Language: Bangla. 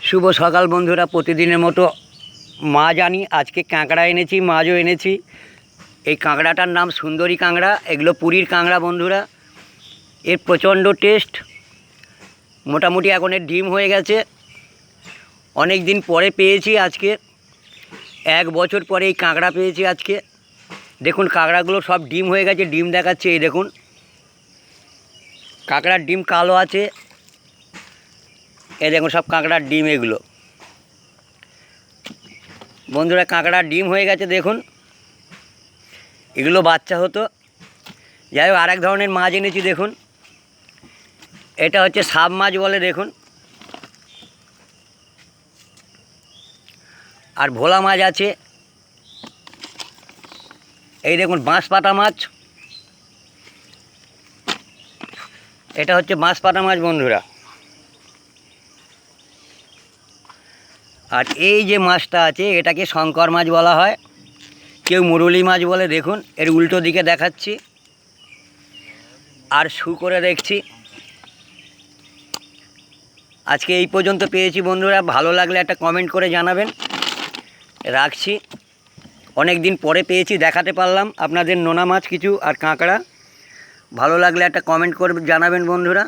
শুভ সকাল বন্ধুরা, প্রতিদিনের মতো মাছ আনি। আজকে কাঁকড়া এনেছি, মাছও এনেছি। এই কাঁকড়াটার নাম সুন্দরী কাঁকড়া। এগুলো পুরীর কাঁকড়া বন্ধুরা। এর প্রচণ্ড টেস্ট। মোটামুটি এখন এর ডিম হয়ে গেছে। অনেক দিন পরে পেয়েছি আজকে, 1 বছর পরে এই কাঁকড়া পেয়েছি আজকে। দেখুন কাঁকড়াগুলো সব ডিম হয়ে গেছে, ডিম দেখাচ্ছে। এই দেখুন কাঁকড়ার ডিম কালো আছে। এই দেখুন সব কাঁকড়ার ডিম এগুলো বন্ধুরা। কাঁকড়ার ডিম হয়ে গেছে দেখুন। এগুলো বাচ্চা হতো। যাই হোক, আরেক ধরনের মাছ এনেছি দেখুন। এটা হচ্ছে সাব মাছ বলে দেখুন। আর ভোলা মাছ আছে। এই দেখুন বাঁশপাতা মাছ। এটা হচ্ছে বাঁশপাতা মাছ বন্ধুরা। আর এই যে মাছটা আছে এটাকে শঙ্কর মাছ বলা হয়, কেউ মুরলি মাছ বলে। দেখুন এর উল্টো দিকে দেখাচ্ছি আর শু করে দেখছি। আজকে এই পর্যন্ত পেয়েছি বন্ধুরা। ভালো লাগলে একটা কমেন্ট করে জানাবেন। রাখছি। অনেক দিন পরে পেয়েছি, দেখাতে পারলাম আপনাদের নোনা মাছ কিছু আর কাঁকড়া। ভালো লাগলে একটা কমেন্ট করে জানাবেন বন্ধুরা।